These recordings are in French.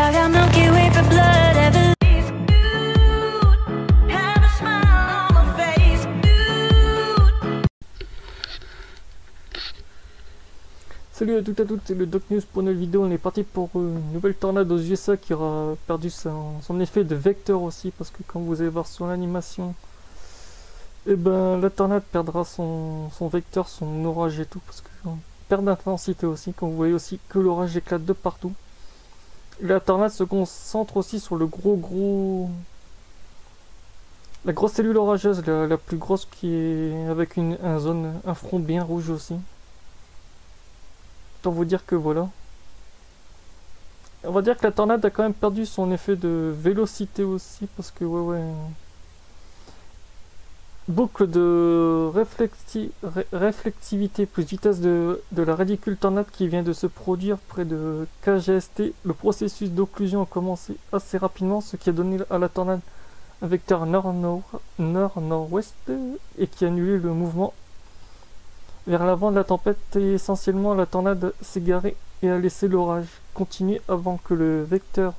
I got Milky Way for blood. Ever have a smile on my face. Salut à toutes et à toutes, c'est le Doc News pour une nouvelle vidéo. On est parti pour une nouvelle tornade aux USA qui aura perdu son effet de vecteur aussi, parce que comme vous allez voir sur l'animation, et ben la tornade perdra son vecteur, son orage et tout, parce que perd d'intensité aussi, comme vous voyez aussi que l'orage éclate de partout. Et la tornade se concentre aussi sur la grosse cellule orageuse, la plus grosse, qui est avec un front bien rouge aussi. Autant vous dire que voilà. On va dire que la tornade a quand même perdu son effet de vélocité aussi, parce que ouais. Boucle de réflectivité plus vitesse de la radicule tornade qui vient de se produire près de KGST. Le processus d'occlusion a commencé assez rapidement, ce qui a donné à la tornade un vecteur nord-nord-ouest et qui a annulé le mouvement vers l'avant de la tempête. Et essentiellement, la tornade s'est garée et a laissé l'orage continuer avant que le vecteur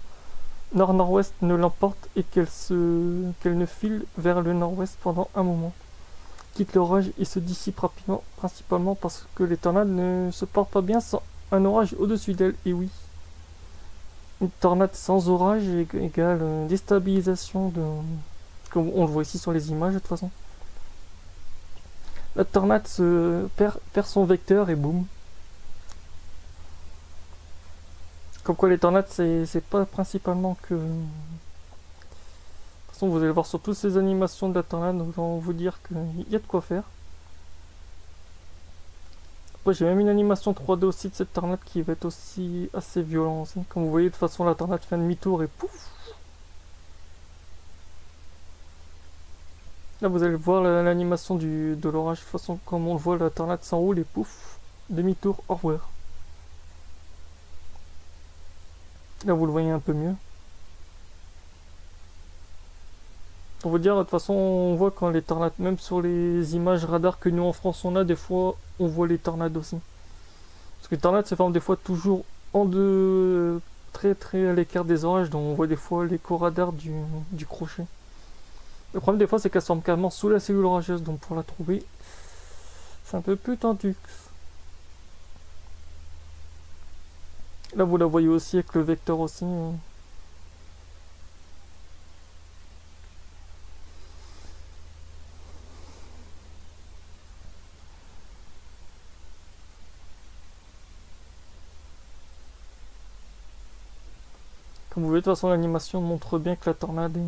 nord-nord-ouest ne l'emporte et qu'elle ne file vers le nord-ouest pendant un moment. Quitte l'orage et se dissipe rapidement, principalement parce que les tornades ne se portent pas bien sans un orage au-dessus d'elles. Et oui, une tornade sans orage égale déstabilisation comme on le voit ici sur les images de toute façon. La tornade perd son vecteur et boum. Comme quoi les tornades c'est pas principalement que... De toute façon vous allez voir sur toutes ces animations de la tornade, donc je vais vous dire qu'il y a de quoi faire. Après j'ai même une animation 3D aussi de cette tornade qui va être aussi assez violente aussi. Comme vous voyez, de toute façon la tornade fait un demi-tour et pouf. Là vous allez voir l'animation de l'orage, de toute façon comme on le voit, la tornade s'enroule et pouf, demi-tour, au revoir. Là vous le voyez un peu mieux. On veut dire, de toute façon on voit quand les tornades, même sur les images radar que nous en France on a, des fois on voit les tornades aussi. Parce que les tornades se forment des fois toujours en deux, très à l'écart des orages, donc on voit des fois l'écho radar du crochet. Le problème des fois c'est qu'elle se forme carrément sous la cellule orageuse, donc pour la trouver c'est un peu plus tendu. Là vous la voyez aussi avec le vecteur aussi. Comme vous voyez, de toute façon l'animation montre bien que la tornade est...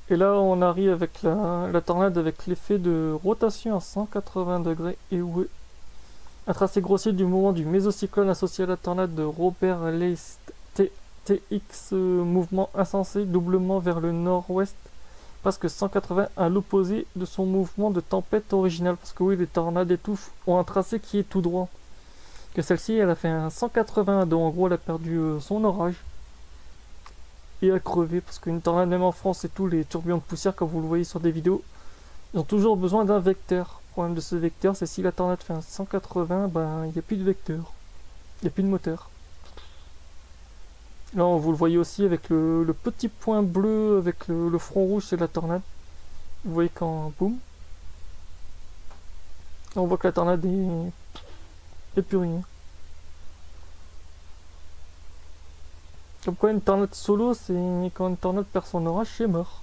Et là on arrive avec la tornade avec l'effet de rotation à 180 degrés et où un tracé grossier du mouvement du mésocyclone associé à la tornade de Robert Leist TX, mouvement insensé doublement vers le nord-ouest, presque 180 à l'opposé de son mouvement de tempête original, parce que oui, les tornades et tout ont un tracé qui est tout droit, que celle-ci elle a fait un 180, donc en gros elle a perdu son orage et a crevé, parce qu'une tornade même en France et tout, les tourbillons de poussière comme vous le voyez sur des vidéos, ils ont toujours besoin d'un vecteur. Le problème de ce vecteur, c'est si la tornade fait un 180, ben il n'y a plus de vecteur, il n'y a plus de moteur. Là vous le voyez aussi avec le petit point bleu avec le front rouge, c'est la tornade. Vous voyez quand boum, là, on voit que la tornade est plus rien. Comme quoi une tornade solo, c'est quand une tornade perd son orage, c'est mort.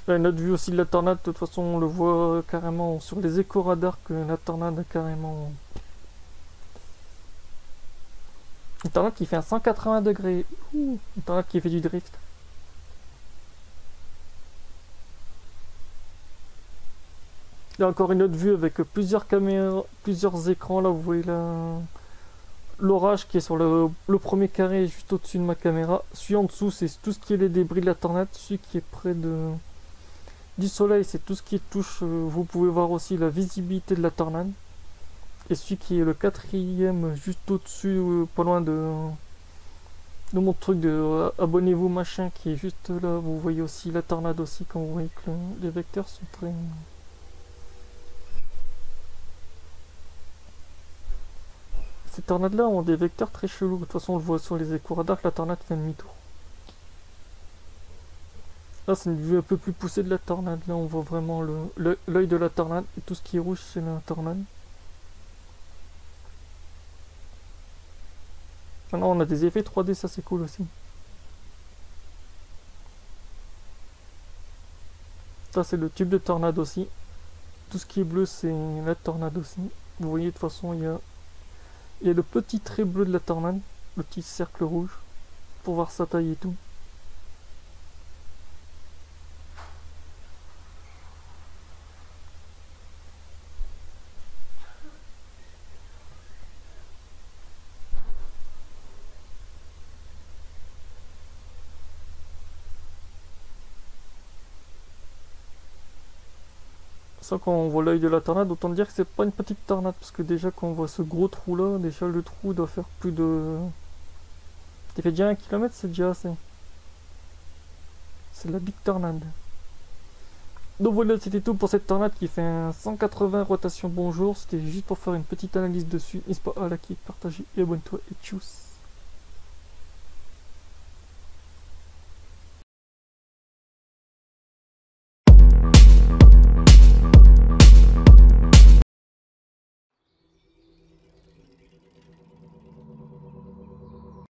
Là, une autre vue aussi de la tornade, de toute façon on le voit carrément sur les échos radars que la tornade a carrément... Une tornade qui fait un 180 degrés. Une tornade qui fait du drift. Là encore une autre vue avec plusieurs caméras, plusieurs écrans. Là vous voyez l'orage qui est sur le premier carré juste au-dessus de ma caméra. Celui en dessous c'est tout ce qui est les débris de la tornade. Celui qui est près du soleil c'est tout ce qui touche. Vous pouvez voir aussi la visibilité de la tornade. Et celui qui est le quatrième, juste au-dessus, pas loin de mon truc de abonnez-vous machin, qui est juste là. Vous voyez aussi la tornade aussi, quand vous voyez que les vecteurs sont très... Ces tornades-là ont des vecteurs très chelous. De toute façon, on le voit sur les échos radars que la tornade fait demi-tour. Là, c'est une vue un peu plus poussée de la tornade. Là, on voit vraiment l'œil de la tornade. Et tout ce qui est rouge, c'est la tornade. Maintenant, on a des effets 3D, ça c'est cool aussi. Ça, c'est le tube de tornade aussi. Tout ce qui est bleu, c'est la tornade aussi. Vous voyez, de toute façon, il y a le petit trait bleu de la tornade, le petit cercle rouge, pour voir sa taille et tout. Ça, quand on voit l'œil de la tornade, autant dire que c'est pas une petite tornade, parce que déjà quand on voit ce gros trou là, déjà le trou doit faire plus de... Ça fait déjà 1 km, c'est déjà assez. C'est la big tornade. Donc voilà, c'était tout pour cette tornade qui fait un 180 rotations bonjour. C'était juste pour faire une petite analyse dessus. N'hésite pas à liker, partager et abonne-toi et tchuss.